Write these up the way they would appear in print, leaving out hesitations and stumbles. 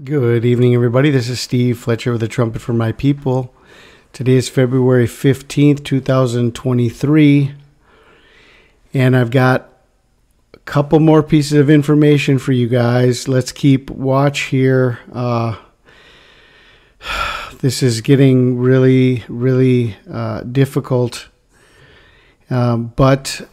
Good evening, everybody. This is Steve Fletcher with the Trumpet for My People. Today is February 15th, 2023, and I've got a couple more pieces of information for you guys. Let's keep watch here. This is getting really difficult, but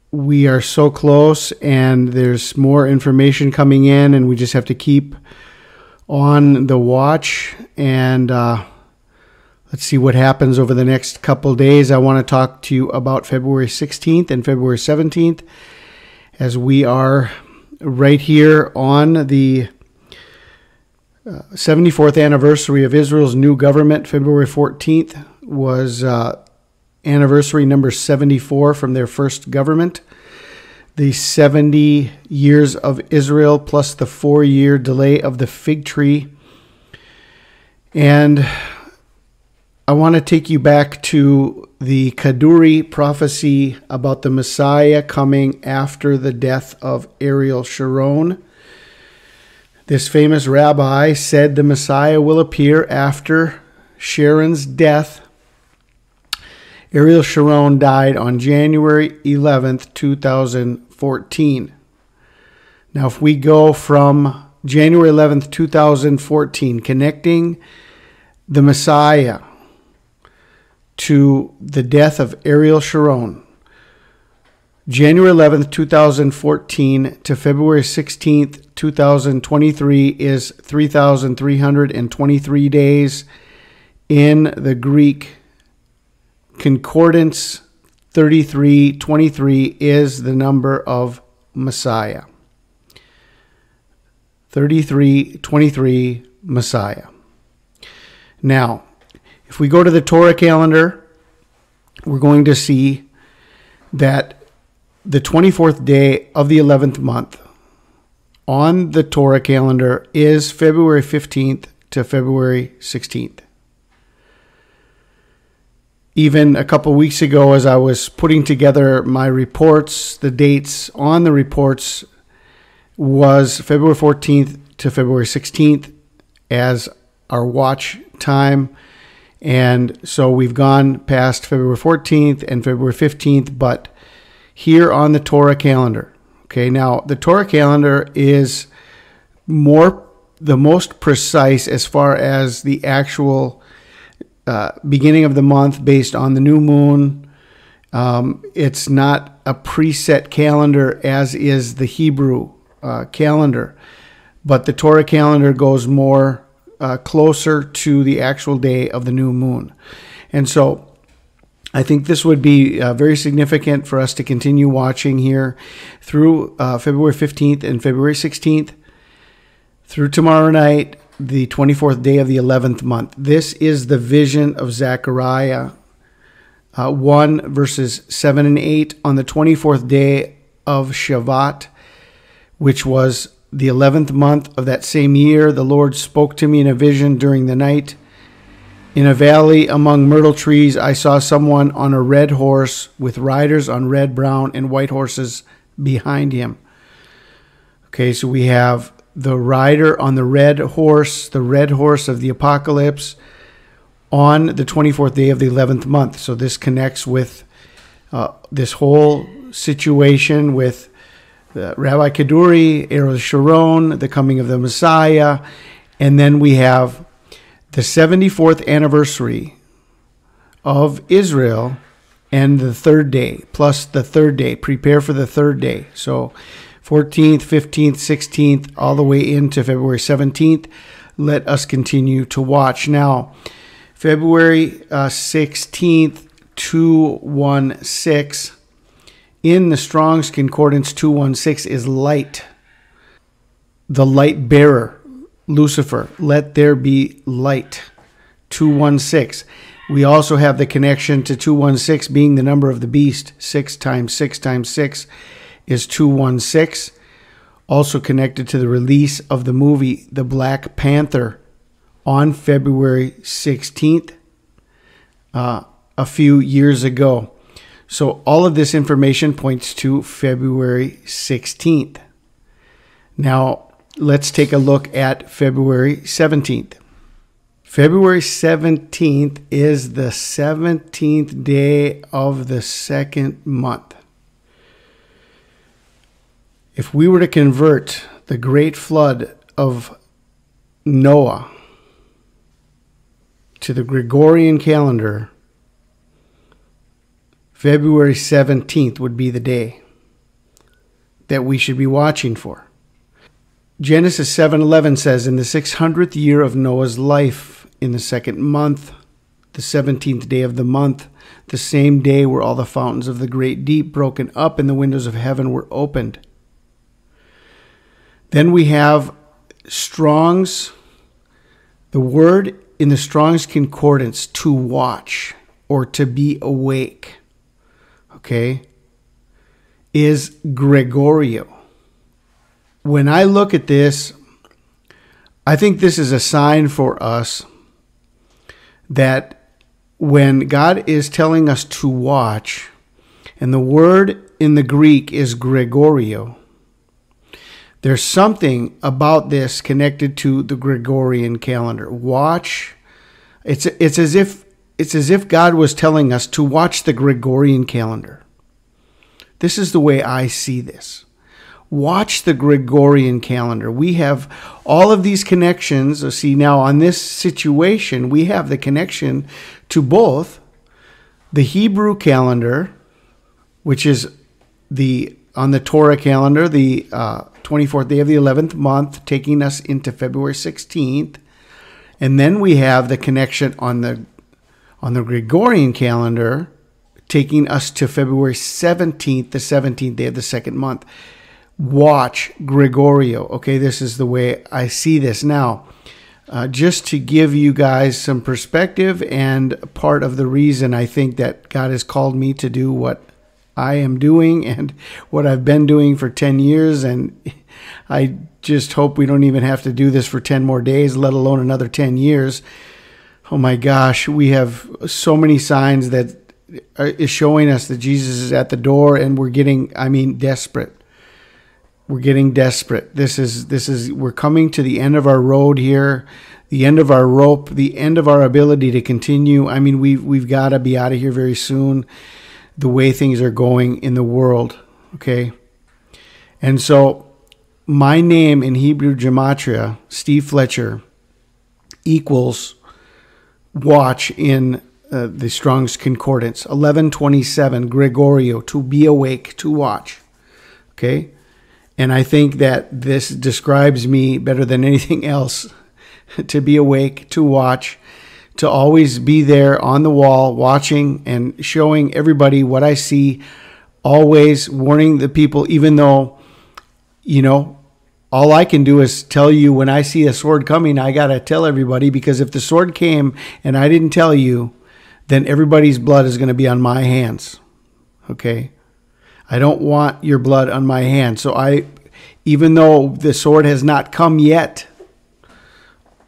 we are so close, and there's more information coming in, and we just have to keep on the watch, and let's see what happens over the next couple days. I want to talk to you about February 16th and February 17th, as we are right here on the 74th anniversary of Israel's new government. February 14th was anniversary number 74 from their first government. The 70 years of Israel plus the 4-year delay of the fig tree. And I want to take you back to the Kaduri prophecy about the Messiah coming after the death of Ariel Sharon. This famous rabbi said the Messiah will appear after Sharon's death. Ariel Sharon died on January 11th, 2014. Now, if we go from January 11th, 2014, connecting the Messiah to the death of Ariel Sharon, January 11th, 2014 to February 16th, 2023 is 3,323 days. In the Greek Concordance, 3323 is the number of Messiah. 3323 Messiah. Now, if we go to the Torah calendar, we're going to see that the 24th day of the 11th month on the Torah calendar is February 15th to February 16th. Even a couple weeks ago, as I was putting together my reports, the dates on the reports was February 14th to February 16th as our watch time. And so we've gone past February 14th and February 15th, but here on the Torah calendar. Okay, now the Torah calendar is the most precise as far as the actual beginning of the month based on the new moon. It's not a preset calendar as is the Hebrew calendar, but the Torah calendar goes more closer to the actual day of the new moon. And so I think this would be very significant for us to continue watching here through February 15th and February 16th through tomorrow night, the 24th day of the 11th month. This is the vision of Zechariah 1 verses 7 and 8 on the 24th day of Shavat, which was the 11th month of that same year. The Lord spoke to me in a vision during the night. In a valley among myrtle trees, I saw someone on a red horse with riders on red, brown, and white horses behind him. Okay, so we have the rider on the red horse of the apocalypse on the 24th day of the 11th month. So this connects with this whole situation with Rabbi Kaduri, Ariel Sharon, the coming of the Messiah, and then we have the 74th anniversary of Israel and the third day, plus the third day. Prepare for the third day. So 14th, 15th, 16th, all the way into February 17th. Let us continue to watch. Now, February 16th, 216. In the Strong's Concordance, 216 is light. The light bearer, Lucifer. Let there be light. 216. We also have the connection to 216 being the number of the beast. 6 times 6 times 6 is 216. Also connected to the release of the movie The Black Panther on February 16th, a few years ago. So all of this information points to February 16th. Now, let's take a look at February 17th. February 17th is the 17th day of the second month. If we were to convert the great flood of Noah to the Gregorian calendar, February 17th would be the day that we should be watching for. Genesis 7:11 says, in the 600th year of Noah's life, in the second month, the 17th day of the month, the same day were all the fountains of the great deep broken up and the windows of heaven were opened. Then we have Strong's, the word in the Strong's Concordance, to watch or to be awake, okay, is Gregorio. When I look at this, I think this is a sign for us that when God is telling us to watch, and the word in the Greek is Gregorio, there's something about this connected to the Gregorian calendar. Watch. It's as if God was telling us to watch the Gregorian calendar. This is the way I see this. Watch the Gregorian calendar. We have all of these connections. See, now on this situation, we have the connection to both the Hebrew calendar, which is on the Torah calendar, the 24th day of the 11th month, taking us into February 16th. And then we have the connection on the Gregorian calendar, taking us to February 17th, the 17th day of the second month. Watch Gregorio. Okay, this is the way I see this. Now, just to give you guys some perspective, and part of the reason I think that God has called me to do what I am doing and what I've been doing for 10 years, and I just hope we don't even have to do this for 10 more days, let alone another 10 years. Oh my gosh, we have so many signs that is showing us that Jesus is at the door, and we're getting, desperate. We're getting desperate. We're coming to the end of our road here, the end of our rope, the end of our ability to continue. We've got to be out of here very soon, the way things are going in the world, okay? And so my name in Hebrew Gematria, Steve Fletcher, equals watch in the Strong's Concordance, 1127, Gregorio, to be awake, to watch, okay? And I think that this describes me better than anything else, to be awake, to watch, to always be there on the wall, watching and showing everybody what I see, always warning the people, even though, all I can do is tell you when I see a sword coming, I got to tell everybody, because if the sword came and I didn't tell you, then everybody's blood is going to be on my hands, okay? I don't want your blood on my hands. So even though the sword has not come yet,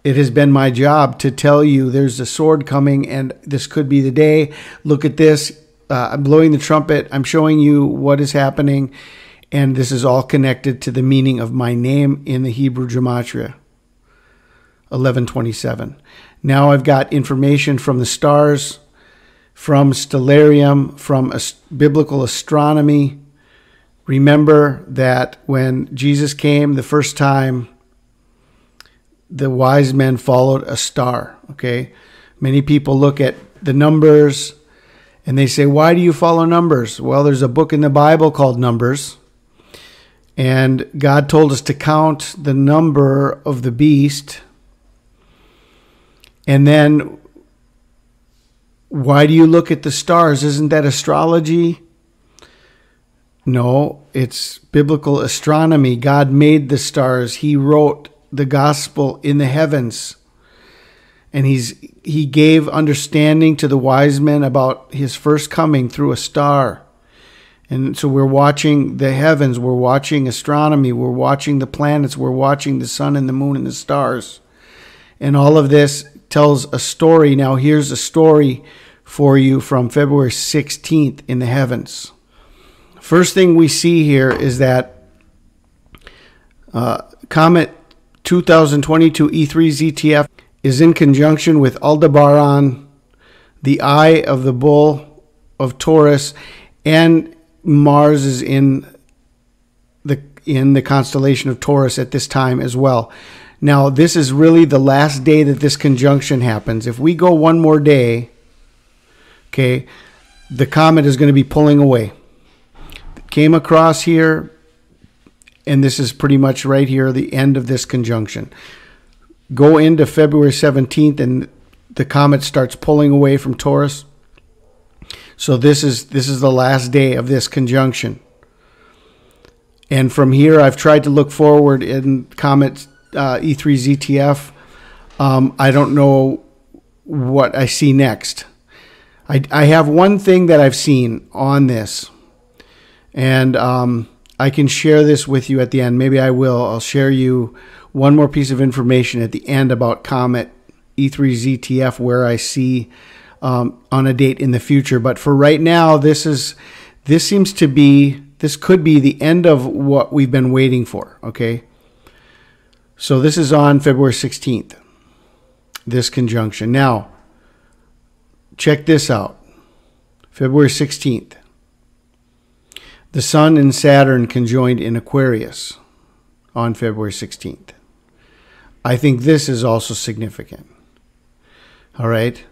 it has been my job to tell you there's a sword coming and this could be the day. Look at this. I'm blowing the trumpet. I'm showing you what is happening. And this is all connected to the meaning of my name in the Hebrew Gematria, 1127. Now I've got information from the stars, from stellarium, from biblical astronomy. Remember that when Jesus came the first time, the wise men followed a star, okay? Many people look at the numbers and they say, why do you follow numbers? Well, there's a book in the Bible called Numbers, and God told us to count the number of the beast. And then, why do you look at the stars? Isn't that astrology? No, it's biblical astronomy. God made the stars. He wrote the gospel in the heavens. And he gave understanding to the wise men about his first coming through a star. And so we're watching the heavens. We're watching astronomy. We're watching the planets. We're watching the sun and the moon and the stars. And all of this tells a story. Now here's a story for you from February 16th in the heavens. First thing we see here is that comet 2022 E3 ZTF is in conjunction with Aldebaran, the eye of the bull of Taurus, and Mars is in the constellation of Taurus at this time as well. Now, this is really the last day that this conjunction happens. If we go one more day, okay, the comet is going to be pulling away. It came across here, and this is pretty much right here, the end of this conjunction. Go into February 17th, and the comet starts pulling away from Taurus. So this is the last day of this conjunction. And from here, I've tried to look forward in comet E3 ZTF. I don't know what I see next. I have one thing that I've seen on this, and I can share this with you at the end. Maybe I will. I'll share you one more piece of information at the end about comet E3 ZTF, where I see on a date in the future. But for right now, this could be the end of what we've been waiting for. Okay. So this is on February 16th, this conjunction. Now, check this out. February 16th. The Sun and Saturn conjoined in Aquarius on February 16th. I think this is also significant. All right.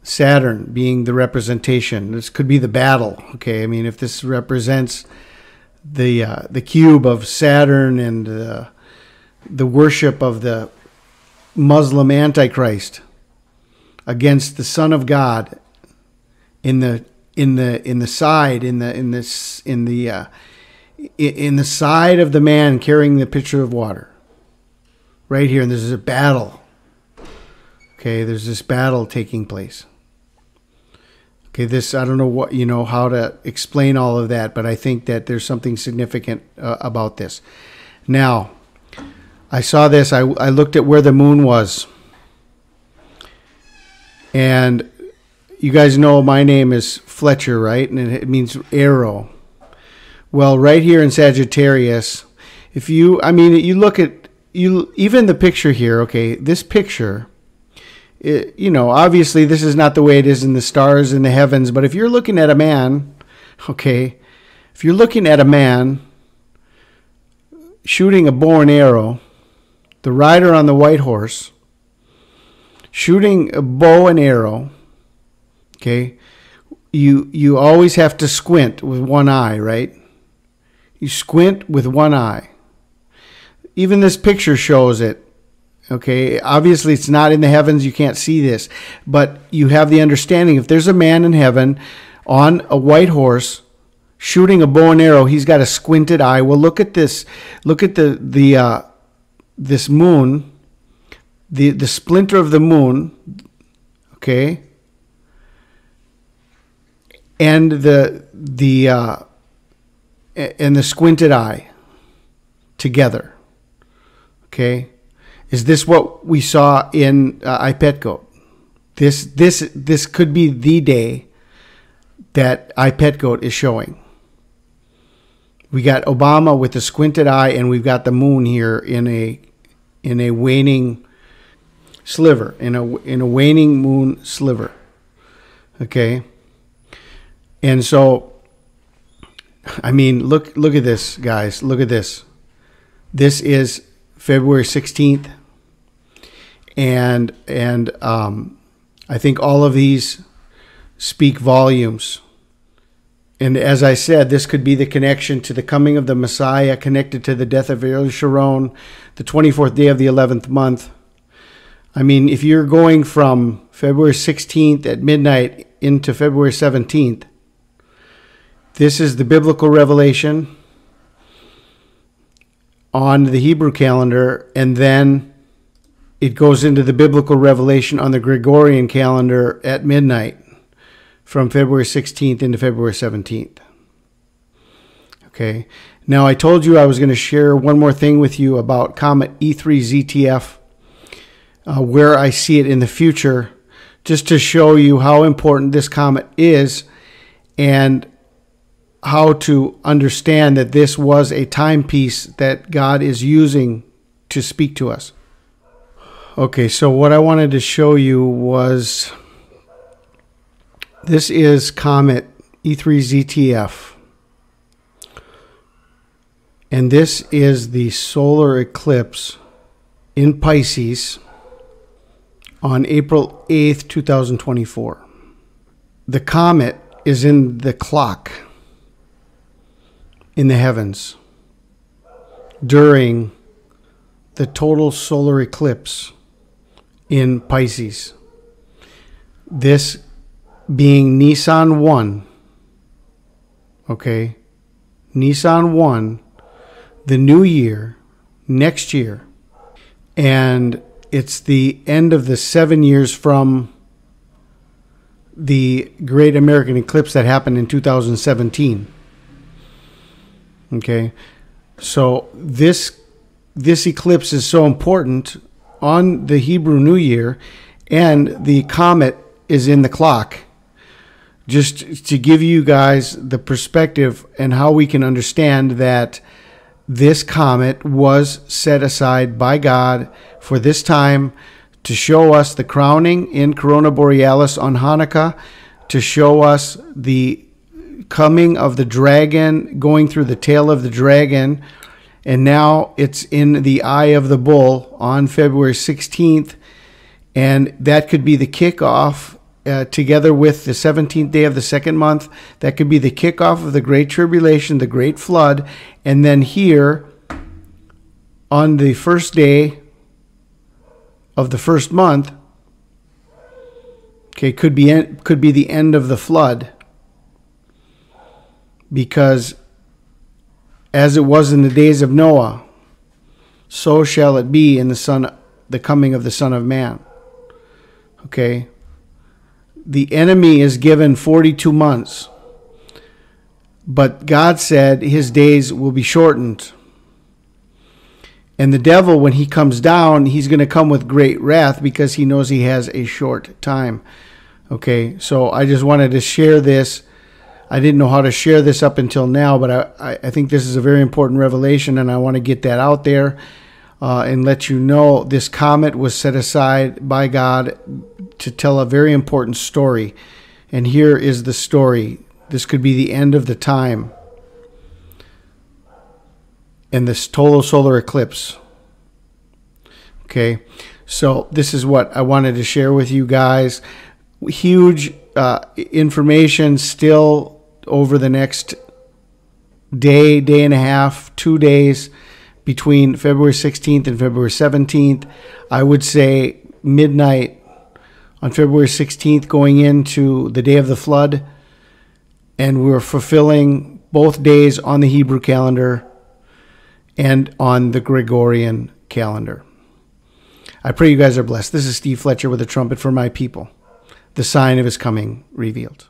Saturn being the representation. This could be the battle. Okay. I mean, if this represents the cube of Saturn and the worship of the Muslim Antichrist against the Son of God in the side of the man carrying the pitcher of water. Right here, and there's a battle. Okay, there's this battle taking place. Okay, I don't know how to explain all of that, but I think that there's something significant about this. Now, I saw this. I looked at where the moon was. And you guys know my name is Fletcher, right? And it means arrow. Well, right here in Sagittarius, you look at, even the picture here, okay, this picture, obviously this is not the way it is in the stars in the heavens, but if you're looking at a man, okay, if you're looking at a man shooting a bow and arrow, the rider on the white horse, shooting a bow and arrow, okay, you always have to squint with one eye, right? You squint with one eye. Even this picture shows it, okay? Obviously, it's not in the heavens. You can't see this. But you have the understanding, if there's a man in heaven on a white horse shooting a bow and arrow, he's got a squinted eye. Well, look at this. Look at this moon, the splinter of the moon, okay, and the squinted eye together, okay. Is this what we saw in iPetGoat? This could be the day that iPetGoat is showing. We got Obama with the squinted eye, and we've got the moon here in a waning sliver, in a waning moon sliver. Okay? And so, I mean, look at this, guys. Look at this. This is February 16th. And I think all of these speak volumes. And as I said, this could be the connection to the coming of the Messiah, connected to the death of Ariel Sharon, the 24th day of the 11th month. I mean, if you're going from February 16th at midnight into February 17th, this is the biblical revelation on the Hebrew calendar, and then it goes into the biblical revelation on the Gregorian calendar at midnight, from February 16th into February 17th. Okay. Now, I told you I was going to share one more thing with you about Comet E3 ZTF, where I see it in the future, just to show you how important this comet is and how to understand that this was a timepiece that God is using to speak to us. Okay, so what I wanted to show you was, this is Comet E3ZTF. And this is the solar eclipse in Pisces on April 8th, 2024. The comet is in the clock in the heavens during the total solar eclipse in Pisces. This being Nisan 1, okay? Nisan 1, the new year, next year. And it's the end of the 7 years from the Great American Eclipse that happened in 2017. Okay? So this eclipse is so important on the Hebrew New Year, and the comet is in the clock. Just to give you guys the perspective and how we can understand that this comet was set aside by God for this time to show us the crowning in Corona Borealis on Hanukkah, to show us the coming of the dragon, going through the tail of the dragon, and now it's in the eye of the bull on February 16th, and that could be the kickoff together with the 17th day of the second month. That could be the kickoff of the Great Tribulation, the Great Flood. And then here, on the first day of the first month, okay, could be the end of the flood. Because as it was in the days of Noah, so shall it be in the coming of the Son of Man. Okay? The enemy is given 42 months. But God said his days will be shortened. And the devil, when he comes down, he's going to come with great wrath because he knows he has a short time. Okay, so I just wanted to share this. I didn't know how to share this up until now, but I think this is a very important revelation, and I want to get that out there and let you know this comet was set aside by God to tell a very important story. And here is the story. This could be the end of the time. And this total solar eclipse. Okay, so this is what I wanted to share with you guys. Huge information still over the next day, day and a half, 2 days between February 16th and February 17th. I would say midnight on February 16th going into the day of the flood. And we're fulfilling both days on the Hebrew calendar and on the Gregorian calendar. I pray you guys are blessed. This is Steve Fletcher with a trumpet for my people, the sign of his coming revealed.